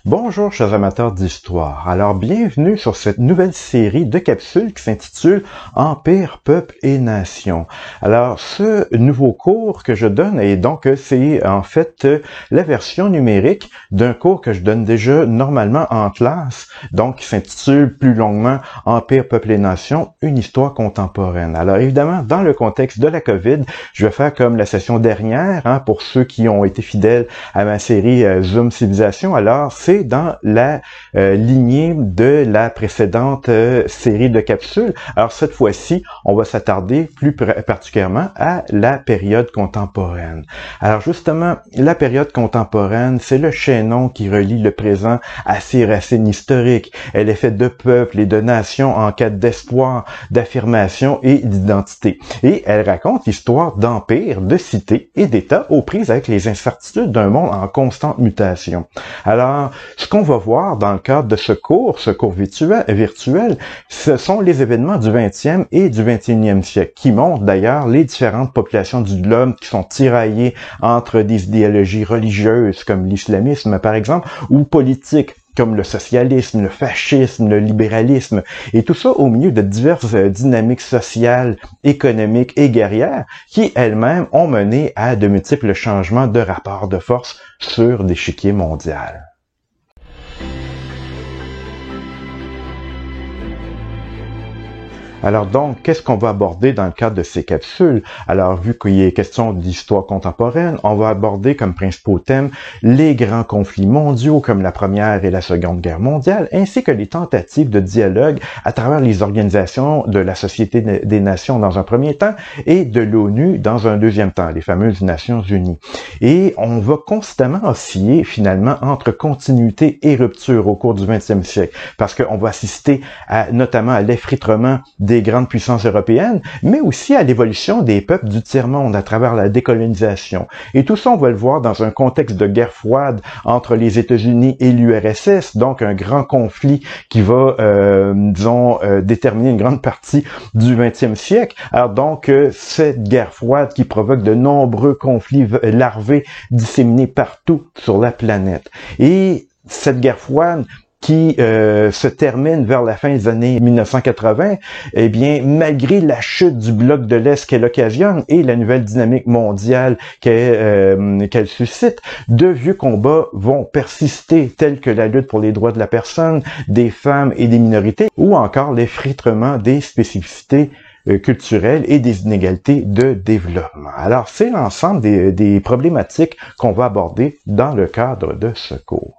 Bonjour chers amateurs d'histoire, alors bienvenue sur cette nouvelle série de capsules qui s'intitule Empire, peuple et nation. Alors ce nouveau cours que je donne, et donc c'est en fait la version numérique d'un cours que je donne déjà normalement en classe, donc qui s'intitule plus longuement Empire, peuple et nation, une histoire contemporaine. Alors évidemment, dans le contexte de la COVID, je vais faire comme la session dernière, pour ceux qui ont été fidèles à ma série Zoom Civilisation, alors c'est dans la lignée de la précédente série de capsules. Alors cette fois-ci, on va s'attarder plus particulièrement à la période contemporaine. Alors justement, la période contemporaine, c'est le chaînon qui relie le présent à ses racines historiques. Elle est faite de peuples et de nations en quête d'espoir, d'affirmation et d'identité. Et elle raconte l'histoire d'empires, de cités et d'États aux prises avec les incertitudes d'un monde en constante mutation. Alors, ce qu'on va voir dans le cadre de ce cours virtuel, ce sont les événements du 20e et du 21e siècle, qui montrent d'ailleurs les différentes populations du globe qui sont tiraillées entre des idéologies religieuses comme l'islamisme par exemple, ou politiques comme le socialisme, le fascisme, le libéralisme, et tout ça au milieu de diverses dynamiques sociales, économiques et guerrières qui elles-mêmes ont mené à de multiples changements de rapports de force sur l'échiquier mondial. Alors donc, qu'est-ce qu'on va aborder dans le cadre de ces capsules? Alors, vu qu'il est question d'histoire contemporaine, on va aborder comme principaux thèmes les grands conflits mondiaux comme la Première et la Seconde Guerre mondiale, ainsi que les tentatives de dialogue à travers les organisations de la Société des Nations dans un premier temps et de l'ONU dans un deuxième temps, les fameuses Nations Unies. Et on va constamment osciller finalement entre continuité et rupture au cours du 20e siècle, parce qu'on va assister notamment à l'effritement des grandes puissances européennes, mais aussi à l'évolution des peuples du tiers-monde à travers la décolonisation. Et tout ça, on va le voir dans un contexte de guerre froide entre les États-Unis et l'URSS, donc un grand conflit qui va, déterminer une grande partie du 20e siècle. Alors donc, cette guerre froide qui provoque de nombreux conflits larvés disséminés partout sur la planète. Et cette guerre froide qui se termine vers la fin des années 1980, eh bien, malgré la chute du bloc de l'Est qu'elle occasionne et la nouvelle dynamique mondiale qu'elle suscite, de vieux combats vont persister, tels que la lutte pour les droits de la personne, des femmes et des minorités, ou encore l'effritement des spécificités culturelles et des inégalités de développement. Alors, c'est l'ensemble des problématiques qu'on va aborder dans le cadre de ce cours.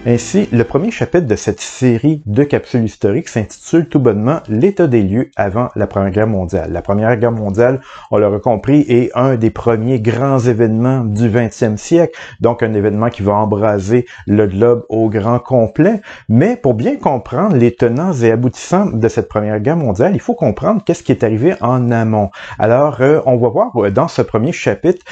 Ainsi, le premier chapitre de cette série de capsules historiques s'intitule tout bonnement « L'état des lieux avant la Première Guerre mondiale ». La Première Guerre mondiale, on l'aura compris, est un des premiers grands événements du 20e siècle, donc un événement qui va embraser le globe au grand complet. Mais pour bien comprendre les tenants et aboutissants de cette Première Guerre mondiale, il faut comprendre qu'est-ce qui est arrivé en amont. Alors, on va voir dans ce premier chapitre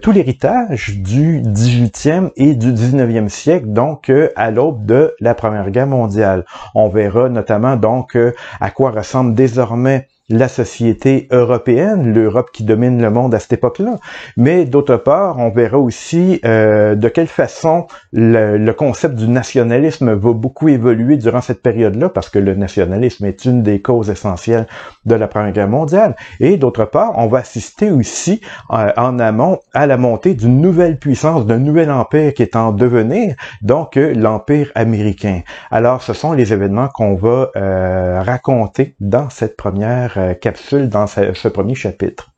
tout l'héritage du 18e et du 19e siècle, donc à l'aube de la Première Guerre mondiale. On verra notamment donc à quoi ressemble désormais la société européenne, l'Europe qui domine le monde à cette époque-là. Mais d'autre part, on verra aussi de quelle façon le concept du nationalisme va beaucoup évoluer durant cette période-là, parce que le nationalisme est une des causes essentielles de la Première Guerre mondiale. Et d'autre part, on va assister aussi en amont à la montée d'une nouvelle puissance, d'un nouvel empire qui est en devenir, donc l'Empire américain. Alors, ce sont les événements qu'on va raconter dans cette première capsule, dans ce premier chapitre.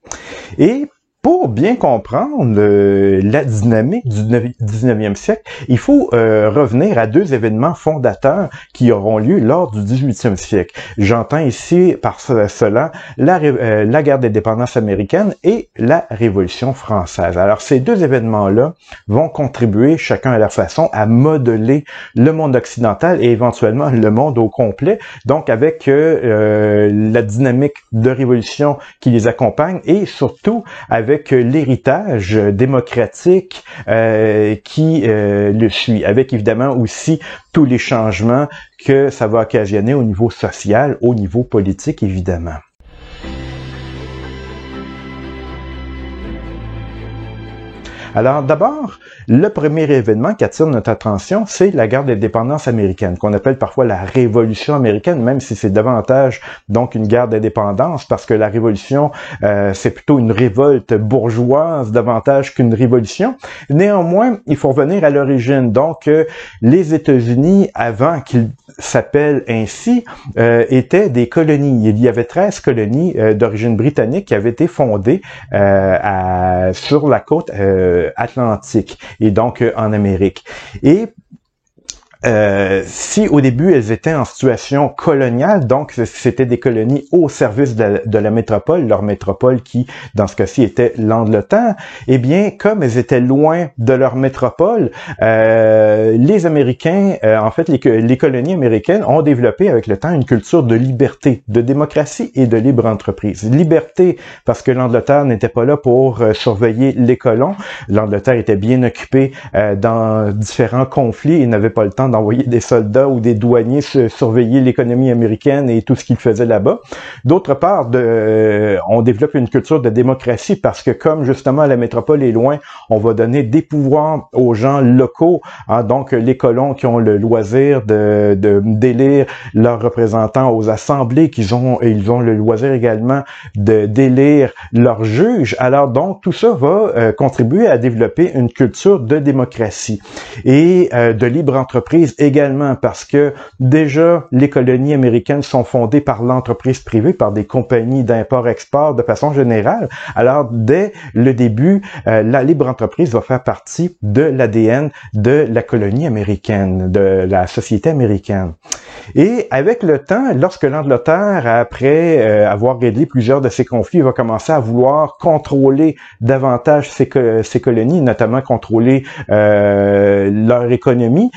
Et pour bien comprendre la dynamique du 19e siècle, il faut revenir à deux événements fondateurs qui auront lieu lors du 18e siècle. J'entends ici par cela la guerre d'indépendance américaine et la Révolution française. Alors ces deux événements-là vont contribuer chacun à leur façon à modeler le monde occidental et éventuellement le monde au complet, donc avec la dynamique de révolution qui les accompagne et surtout avec l'héritage démocratique qui le suit, avec évidemment aussi tous les changements que ça va occasionner au niveau social, au niveau politique évidemment. Alors d'abord, le premier événement qui attire notre attention, c'est la guerre d'indépendance américaine, qu'on appelle parfois la Révolution américaine, même si c'est davantage donc une guerre d'indépendance, parce que la Révolution, c'est plutôt une révolte bourgeoise davantage qu'une révolution. Néanmoins, il faut revenir à l'origine. Donc, les États-Unis, avant qu'ils s'appellent ainsi, étaient des colonies. Il y avait 13 colonies d'origine britannique qui avaient été fondées sur la côte atlantique et donc en Amérique. Et si au début elles étaient en situation coloniale, donc c'était des colonies au service de la métropole, leur métropole qui, dans ce cas-ci, était l'Angleterre, eh bien, comme elles étaient loin de leur métropole, les Américains, en fait, les colonies américaines ont développé avec le temps une culture de liberté, de démocratie et de libre entreprise. Liberté parce que l'Angleterre n'était pas là pour surveiller les colons. L'Angleterre était bien occupée dans différents conflits et n'avait pas le temps d'envoyer des soldats ou des douaniers surveiller l'économie américaine et tout ce qu'ils faisaient là-bas. D'autre part, on développe une culture de démocratie parce que comme justement la métropole est loin, on va donner des pouvoirs aux gens locaux, hein, donc les colons qui ont le loisir d'élire leurs représentants aux assemblées, ils ont le loisir également d'élire leurs juges. Alors donc tout ça va contribuer à développer une culture de démocratie et de libre entreprise également parce que déjà les colonies américaines sont fondées par l'entreprise privée, par des compagnies d'import-export de façon générale. Alors dès le début, la libre entreprise va faire partie de l'ADN de la colonie américaine, de la société américaine. Et avec le temps, lorsque l'Angleterre, après avoir réglé plusieurs de ces conflits, va commencer à vouloir contrôler davantage ces colonies, notamment contrôler leur économie,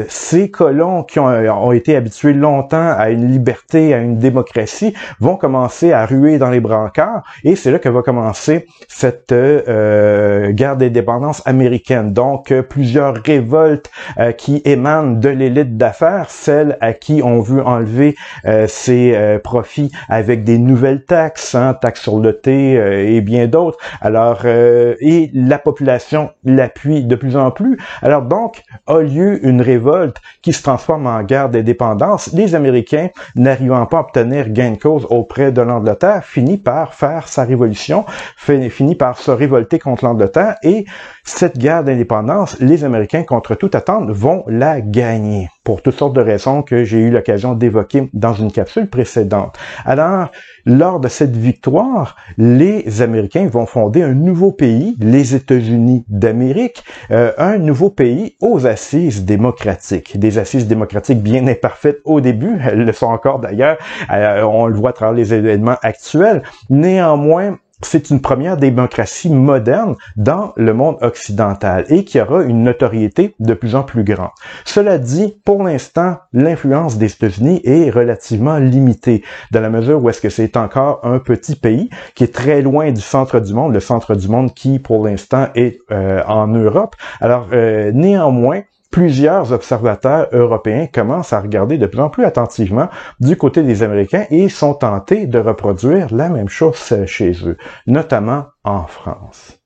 ces colons qui ont été habitués longtemps à une liberté, à une démocratie, vont commencer à ruer dans les brancards et c'est là que va commencer cette guerre d'indépendance américaine. Donc, plusieurs révoltes qui émanent de l'élite d'affaires, celles à qui on veut enlever ses profits avec des nouvelles taxes, hein, taxes sur le thé et bien d'autres. Alors, et la population l'appuie de plus en plus. Alors donc, a lieu une révolte qui se transforme en guerre d'indépendance. Les Américains, n'arrivant pas à obtenir gain de cause auprès de l'Angleterre, finit par faire sa révolution, finit par se révolter contre l'Angleterre et cette guerre d'indépendance, les Américains, contre toute attente, vont la gagner pour toutes sortes de raisons que j'ai eu l'occasion d'évoquer dans une capsule précédente. Alors, lors de cette victoire, les Américains vont fonder un nouveau pays, les États-Unis d'Amérique, un nouveau pays aux assises démocratiques. Des assises démocratiques bien imparfaites au début, elles le sont encore d'ailleurs, on le voit à travers les événements actuels. Néanmoins, c'est une première démocratie moderne dans le monde occidental et qui aura une notoriété de plus en plus grande. Cela dit, pour l'instant, l'influence des États-Unis est relativement limitée, dans la mesure où est-ce que c'est encore un petit pays qui est très loin du centre du monde, le centre du monde qui, pour l'instant, est en Europe. Alors, néanmoins, plusieurs observateurs européens commencent à regarder de plus en plus attentivement du côté des Américains et sont tentés de reproduire la même chose chez eux, notamment en France.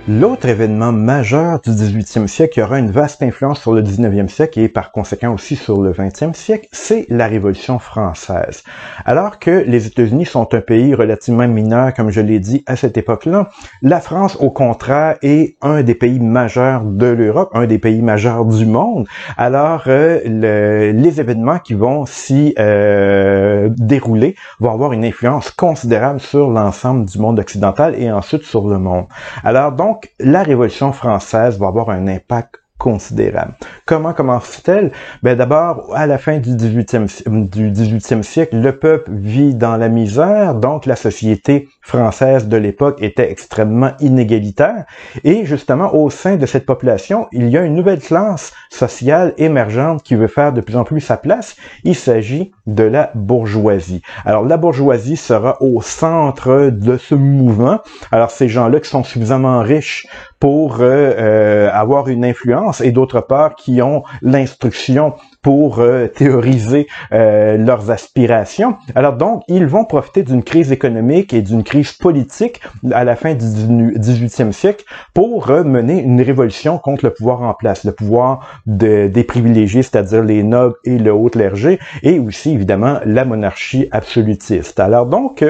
L'autre événement majeur du 18e siècle qui aura une vaste influence sur le 19e siècle et par conséquent aussi sur le 20e siècle, c'est la Révolution française. Alors que les États-Unis sont un pays relativement mineur, comme je l'ai dit à cette époque-là, la France, au contraire, est un des pays majeurs de l'Europe, un des pays majeurs du monde. Alors, les événements qui vont s'y dérouler vont avoir une influence considérable sur l'ensemble du monde occidental et ensuite sur le monde. Alors donc, la Révolution française va avoir un impact considérable. Comment commence-t-elle? Ben d'abord, à la fin du 18e siècle, le peuple vit dans la misère, donc la société française de l'époque était extrêmement inégalitaire, et justement, au sein de cette population, il y a une nouvelle classe sociale émergente qui veut faire de plus en plus sa place. Il s'agit de la bourgeoisie. Alors, la bourgeoisie sera au centre de ce mouvement. Alors, ces gens-là qui sont suffisamment riches pour avoir une influence et d'autre part qui ont l'instruction pour théoriser leurs aspirations. Alors donc, ils vont profiter d'une crise économique et d'une crise politique à la fin du 18e siècle pour mener une révolution contre le pouvoir en place, le pouvoir des privilégiés, c'est-à-dire les nobles et le haut clergé, et aussi évidemment la monarchie absolutiste. Alors donc,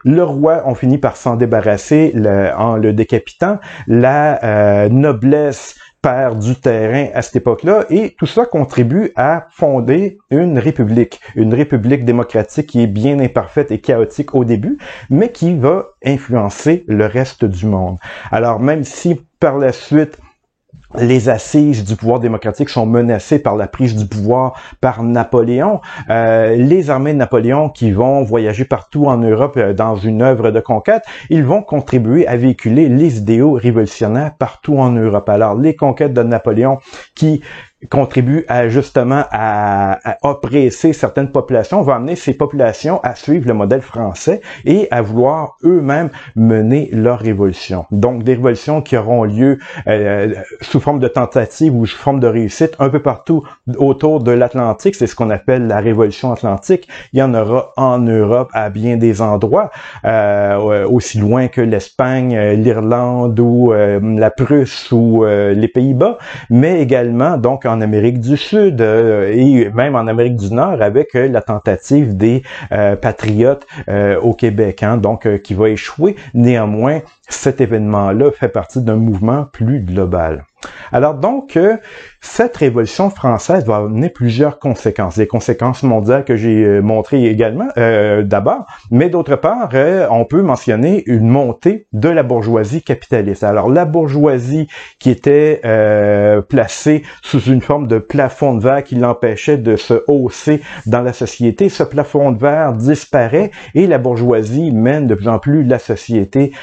le roi, on finit par s'en débarrasser en le décapitant. La noblesse perd du terrain à cette époque-là et tout ça contribue à fonder une république démocratique qui est bien imparfaite et chaotique au début, mais qui va influencer le reste du monde. Alors même si par la suite les assises du pouvoir démocratique sont menacées par la prise du pouvoir par Napoléon. Les armées de Napoléon qui vont voyager partout en Europe dans une œuvre de conquête, ils vont contribuer à véhiculer les idéaux révolutionnaires partout en Europe. Alors, les conquêtes de Napoléon qui contribue justement à oppresser certaines populations, va amener ces populations à suivre le modèle français et à vouloir eux-mêmes mener leur révolution. Donc des révolutions qui auront lieu sous forme de tentative ou sous forme de réussite un peu partout autour de l'Atlantique. C'est ce qu'on appelle la révolution atlantique. Il y en aura en Europe à bien des endroits, aussi loin que l'Espagne, l'Irlande ou la Prusse ou les Pays-Bas, mais également donc en Amérique du Sud et même en Amérique du Nord avec la tentative des patriotes au Québec, donc qui va échouer. Néanmoins, cet événement-là fait partie d'un mouvement plus global. Alors donc, cette révolution française va amener plusieurs conséquences. Des conséquences mondiales que j'ai montrées également d'abord, mais d'autre part, on peut mentionner une montée de la bourgeoisie capitaliste. Alors la bourgeoisie qui était placée sous une forme de plafond de verre qui l'empêchait de se hausser dans la société, ce plafond de verre disparaît et la bourgeoisie mène de plus en plus la société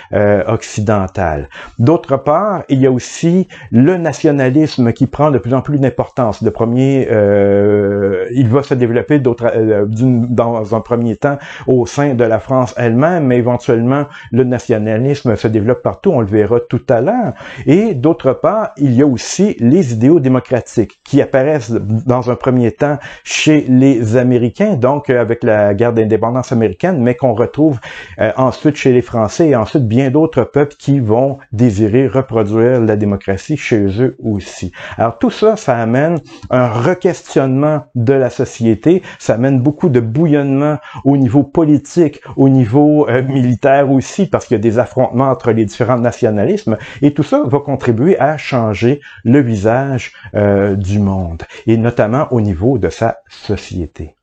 occidentale. D'autre part, il y a aussi le nationalisme qui prend de plus en plus d'importance. Le premier, il va se développer dans un premier temps au sein de la France elle-même, mais éventuellement le nationalisme se développe partout, on le verra tout à l'heure. Et d'autre part, il y a aussi les idéaux démocratiques qui apparaissent dans un premier temps chez les Américains, donc avec la guerre d'indépendance américaine, mais qu'on retrouve ensuite chez les Français et ensuite bien d'autres peuples qui vont désirer reproduire la démocratie chez eux aussi. Alors tout ça, ça amène un requestionnement de la société, ça amène beaucoup de bouillonnement au niveau politique, au niveau militaire aussi, parce qu'il y a des affrontements entre les différents nationalismes, et tout ça va contribuer à changer le visage du monde, et notamment au niveau de sa société.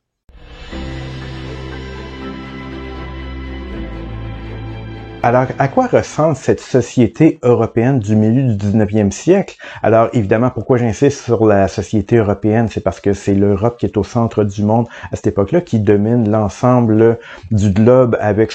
Alors, à quoi ressemble cette société européenne du milieu du 19e siècle? Alors, évidemment, pourquoi j'insiste sur la société européenne? C'est parce que c'est l'Europe qui est au centre du monde à cette époque-là, qui domine l'ensemble du globe avec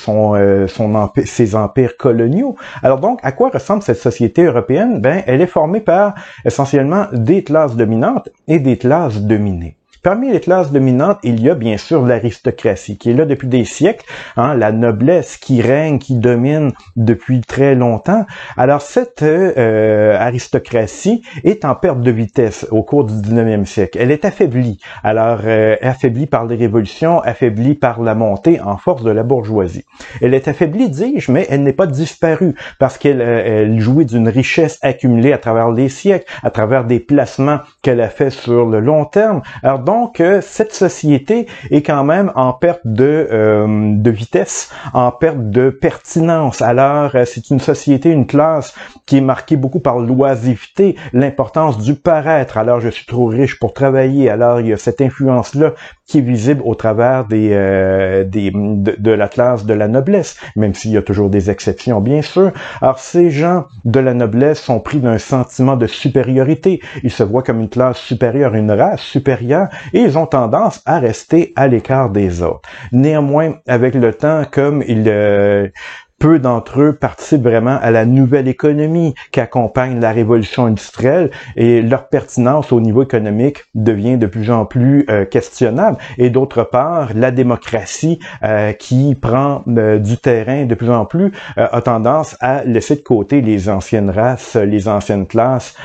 ses empires coloniaux. Alors donc, à quoi ressemble cette société européenne? Ben, elle est formée par essentiellement des classes dominantes et des classes dominées. Parmi les classes dominantes, il y a bien sûr l'aristocratie, qui est là depuis des siècles, la noblesse qui règne, qui domine depuis très longtemps. Alors cette aristocratie est en perte de vitesse au cours du 19e siècle. Elle est affaiblie. Alors affaiblie par les révolutions, affaiblie par la montée en force de la bourgeoisie. Elle est affaiblie, dis-je, mais elle n'est pas disparue, parce qu'elle jouit d'une richesse accumulée à travers les siècles, à travers des placements qu'elle a fait sur le long terme. Alors donc, cette société est quand même en perte de vitesse, en perte de pertinence. Alors, c'est une société, une classe qui est marquée beaucoup par l'oisiveté, l'importance du paraître. Alors, je suis trop riche pour travailler. Alors, il y a cette influence-là qui est visible au travers de la classe de la noblesse, même s'il y a toujours des exceptions, bien sûr. Alors, ces gens de la noblesse sont pris d'un sentiment de supériorité. Ils se voient comme une classe supérieure, une race supérieure, et ils ont tendance à rester à l'écart des autres. Néanmoins, avec le temps, comme peu d'entre eux participent vraiment à la nouvelle économie qui accompagne la révolution industrielle et leur pertinence au niveau économique devient de plus en plus questionnable. Et d'autre part, la démocratie qui prend du terrain de plus en plus a tendance à laisser de côté les anciennes races, les anciennes classes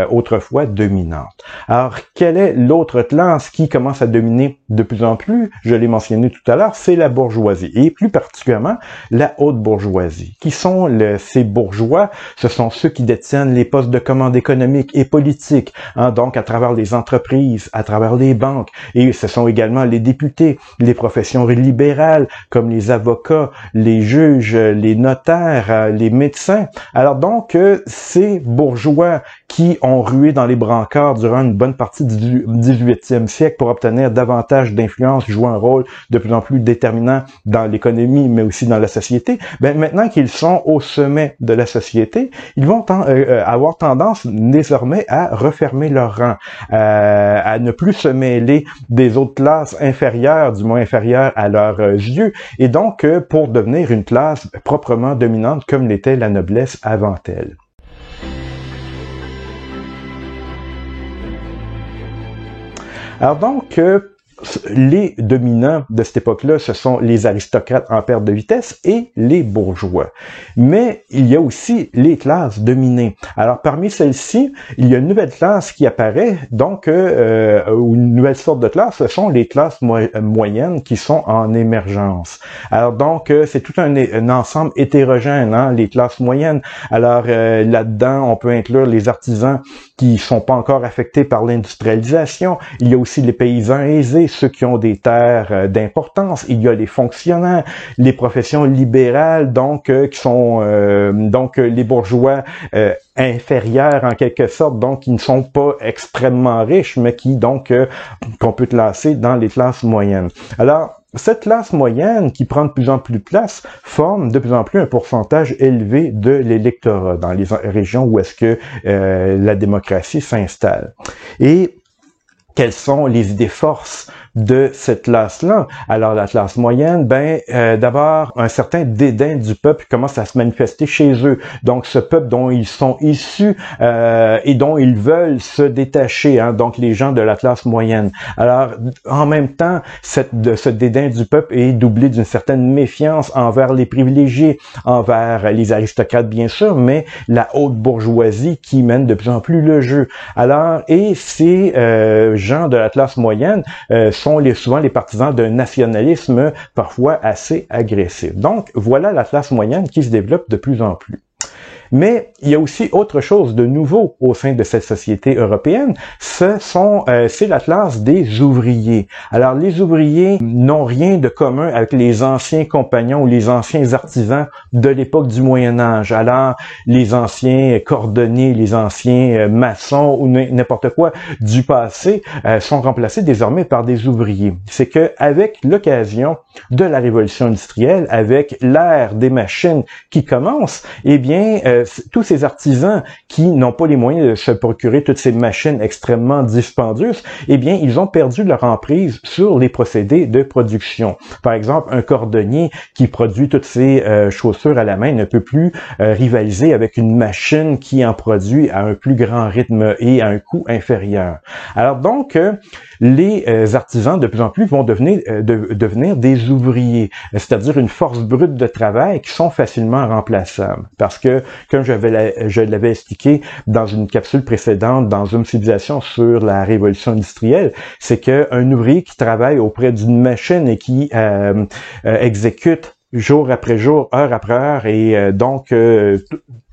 autrefois dominantes. Alors, quelle est l'autre classe qui commence à dominer de plus en plus? Je l'ai mentionné tout à l'heure, c'est la bourgeoisie et plus particulièrement la haute bourgeoisie. Qui sont ces bourgeois? Ce sont ceux qui détiennent les postes de commande économique et politique, hein, donc à travers les entreprises, à travers les banques, et ce sont également les députés, les professions libérales comme les avocats, les juges, les notaires, les médecins. Alors donc, ces bourgeois qui ont rué dans les brancards durant une bonne partie du 18e siècle pour obtenir davantage d'influence, jouer un rôle de plus en plus déterminant dans l'économie, mais aussi dans la société, ben maintenant qu'ils sont au sommet de la société, ils vont avoir tendance désormais à refermer leurs rangs, à ne plus se mêler des autres classes inférieures, du moins inférieures à leurs yeux, et donc pour devenir une classe proprement dominante comme l'était la noblesse avant elle. Alors donc, les dominants de cette époque-là, ce sont les aristocrates en perte de vitesse et les bourgeois. Mais il y a aussi les classes dominées. Alors parmi celles-ci, il y a une nouvelle classe qui apparaît, donc ou une nouvelle sorte de classe, ce sont les classes moyennes qui sont en émergence. Alors donc c'est tout un ensemble hétérogène, hein, les classes moyennes. Alors là-dedans, on peut inclure les artisans qui sont pas encore affectés par l'industrialisation. Il y a aussi les paysans aisés, ceux qui ont des terres d'importance. Il y a les fonctionnaires, les professions libérales, donc qui sont donc les bourgeois inférieurs en quelque sorte, donc qui ne sont pas extrêmement riches, mais qui donc qu'on peut classer dans les classes moyennes. Alors cette classe moyenne, qui prend de plus en plus de place, forme de plus en plus un pourcentage élevé de l'électorat dans les régions où est-ce que la démocratie s'installe. Et quelles sont les idées forces de cette classe-là? Alors, la classe moyenne, d'abord, un certain dédain du peuple commence à se manifester chez eux. Donc, ce peuple dont ils sont issus et dont ils veulent se détacher, hein, donc les gens de la classe moyenne. Alors, en même temps, ce dédain du peuple est doublé d'une certaine méfiance envers les privilégiés, envers les aristocrates, bien sûr, mais la haute bourgeoisie qui mène de plus en plus le jeu. Alors, et ces gens de la classe moyenne sont souvent les partisans d'un nationalisme parfois assez agressif. Donc, voilà la classe moyenne qui se développe de plus en plus. Mais il y a aussi autre chose de nouveau au sein de cette société européenne, c'est la classe des ouvriers. Alors les ouvriers n'ont rien de commun avec les anciens compagnons ou les anciens artisans de l'époque du Moyen Âge. Alors les anciens cordonniers, les anciens maçons ou n'importe quoi du passé sont remplacés désormais par des ouvriers. C'est que avec l'occasion de la révolution industrielle, avec l'ère des machines qui commence, eh bien tous ces artisans qui n'ont pas les moyens de se procurer toutes ces machines extrêmement dispendieuses, eh bien, ils ont perdu leur emprise sur les procédés de production. Par exemple, un cordonnier qui produit toutes ses chaussures à la main ne peut plus rivaliser avec une machine qui en produit à un plus grand rythme et à un coût inférieur. Alors donc, les artisans de plus en plus vont devenir des ouvriers, c'est-à-dire une force brute de travail qui sont facilement remplaçables. Parce que, comme je l'avais expliqué dans une capsule précédente, dans une civilisation sur la révolution industrielle, c'est qu'un ouvrier qui travaille auprès d'une machine et qui exécute jour après jour, heure après heure, et donc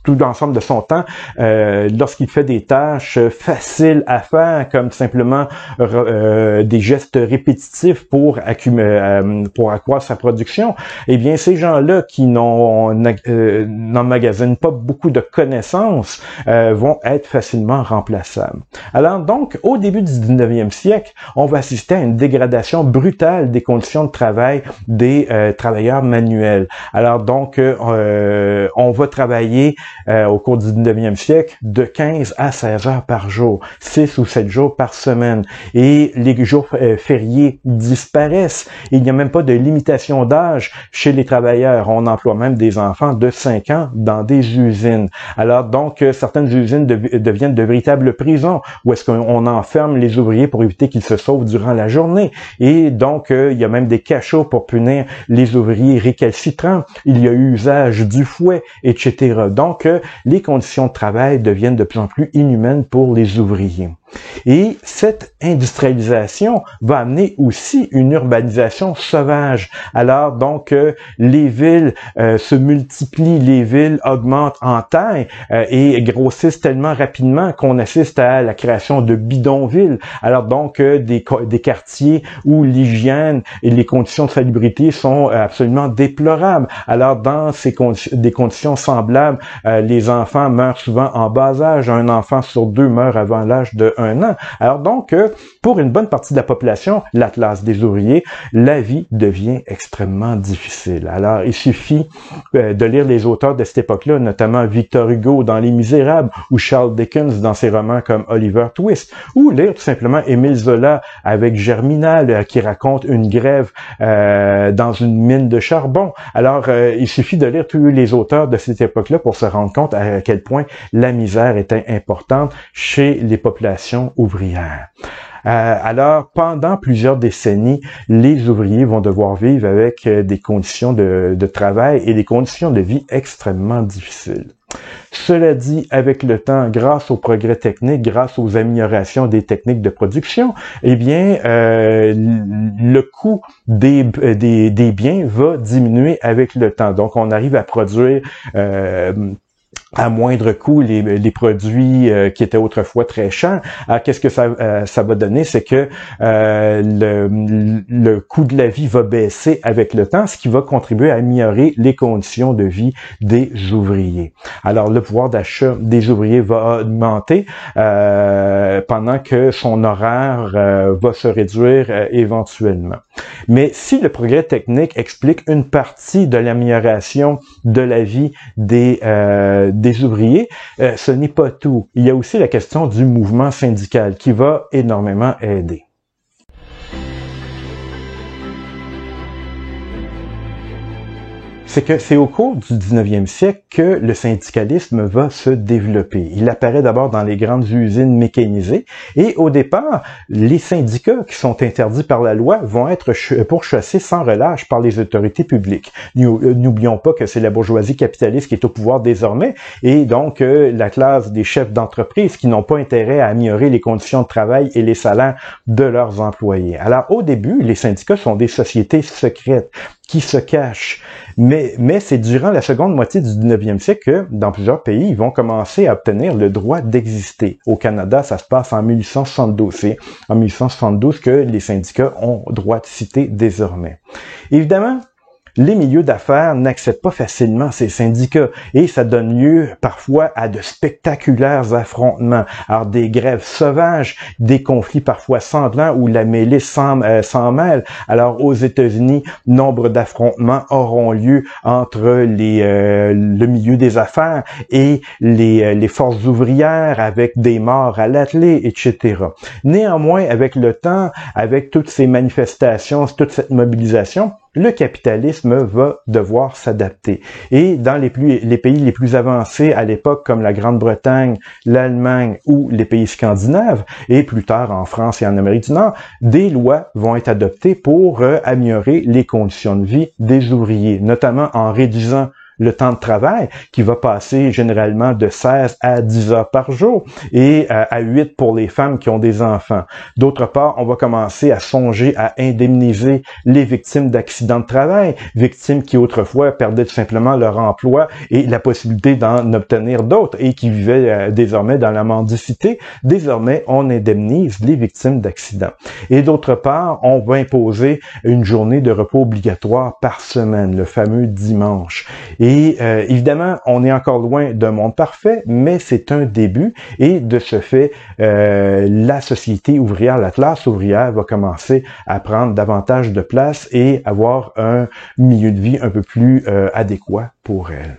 tout l'ensemble de son temps, lorsqu'il fait des tâches faciles à faire, comme simplement des gestes répétitifs pour accroître sa production, eh bien ces gens-là qui n'emmagasinent pas beaucoup de connaissances vont être facilement remplaçables. Alors donc, au début du 19e siècle, on va assister à une dégradation brutale des conditions de travail des travailleurs manuels. Alors donc, on va travailler au cours du 19e siècle de 15 à 16 heures par jour, 6 ou 7 jours par semaine. Et les jours fériés disparaissent. Il n'y a même pas de limitation d'âge chez les travailleurs. On emploie même des enfants de 5 ans dans des usines. Alors donc, certaines usines deviennent de véritables prisons où est-ce qu'on enferme les ouvriers pour éviter qu'ils se sauvent durant la journée. Et donc, il y a même des cachots pour punir les ouvriers récalcitrants. Il y a usage du fouet, etc. Donc, les conditions de travail deviennent de plus en plus inhumaines pour les ouvriers. Et cette industrialisation va amener aussi une urbanisation sauvage. Alors donc, les villes se multiplient, les villes augmentent en taille et grossissent tellement rapidement qu'on assiste à la création de bidonvilles. Alors donc, des quartiers où l'hygiène et les conditions de salubrité sont absolument déplorables. Alors dans des conditions semblables, les enfants meurent souvent en bas âge. Un enfant sur 2 meurt avant l'âge de 1 an. Alors donc, pour une bonne partie de la population, la classe des ouvriers, la vie devient extrêmement difficile. Alors, il suffit de lire les auteurs de cette époque-là, notamment Victor Hugo dans Les Misérables ou Charles Dickens dans ses romans comme Oliver Twist, ou lire tout simplement Émile Zola avec Germinal qui raconte une grève dans une mine de charbon. Alors, il suffit de lire tous les auteurs de cette époque-là pour se rendre compte à quel point la misère était importante chez les populations ouvrières. Alors, pendant plusieurs décennies, les ouvriers vont devoir vivre avec des conditions de travail et des conditions de vie extrêmement difficiles. Cela dit, avec le temps, grâce au progrès technique, grâce aux améliorations des techniques de production, eh bien, le coût des biens va diminuer avec le temps. Donc, on arrive à produire à moindre coût les produits qui étaient autrefois très chers. Alors, qu'est-ce que ça va donner? C'est que le coût de la vie va baisser avec le temps, ce qui va contribuer à améliorer les conditions de vie des ouvriers. Alors, le pouvoir d'achat des ouvriers va augmenter pendant que son horaire va se réduire éventuellement. Mais si le progrès technique explique une partie de l'amélioration de la vie des ouvriers, ce n'est pas tout. Il y a aussi la question du mouvement syndical qui va énormément aider. C'est que c'est au cours du 19e siècle que le syndicalisme va se développer. Il apparaît d'abord dans les grandes usines mécanisées et au départ, les syndicats qui sont interdits par la loi vont être pourchassés sans relâche par les autorités publiques. N'oublions pas que c'est la bourgeoisie capitaliste qui est au pouvoir désormais et donc la classe des chefs d'entreprise qui n'ont pas intérêt à améliorer les conditions de travail et les salaires de leurs employés. Alors au début, les syndicats sont des sociétés secrètes qui se cachent. Mais c'est durant la seconde moitié du 19e siècle que, dans plusieurs pays, ils vont commencer à obtenir le droit d'exister. Au Canada, ça se passe en 1872. C'est en 1872 que les syndicats ont droit de citer désormais. Évidemment, les milieux d'affaires n'acceptent pas facilement ces syndicats et ça donne lieu parfois à de spectaculaires affrontements. Alors des grèves sauvages, des conflits parfois sanglants où la mêlée s'en mêle. Alors aux États-Unis, nombre d'affrontements auront lieu entre le milieu des affaires et les forces ouvrières avec des morts à l'attelé, etc. Néanmoins, avec le temps, avec toutes ces manifestations, toute cette mobilisation, le capitalisme va devoir s'adapter. Et dans les pays les plus avancés à l'époque, comme la Grande-Bretagne, l'Allemagne ou les pays scandinaves, et plus tard en France et en Amérique du Nord, des lois vont être adoptées pour améliorer les conditions de vie des ouvriers, notamment en réduisant le temps de travail qui va passer généralement de 16 à 10 heures par jour et à 8 pour les femmes qui ont des enfants. D'autre part, on va commencer à songer à indemniser les victimes d'accidents de travail, victimes qui autrefois perdaient tout simplement leur emploi et la possibilité d'en obtenir d'autres et qui vivaient désormais dans la mendicité. Désormais, on indemnise les victimes d'accidents. Et d'autre part, on va imposer une journée de repos obligatoire par semaine, le fameux dimanche. Et évidemment, on est encore loin d'un monde parfait, mais c'est un début. Et de ce fait, la société ouvrière, la classe ouvrière va commencer à prendre davantage de place et avoir un milieu de vie un peu plus adéquat pour elle.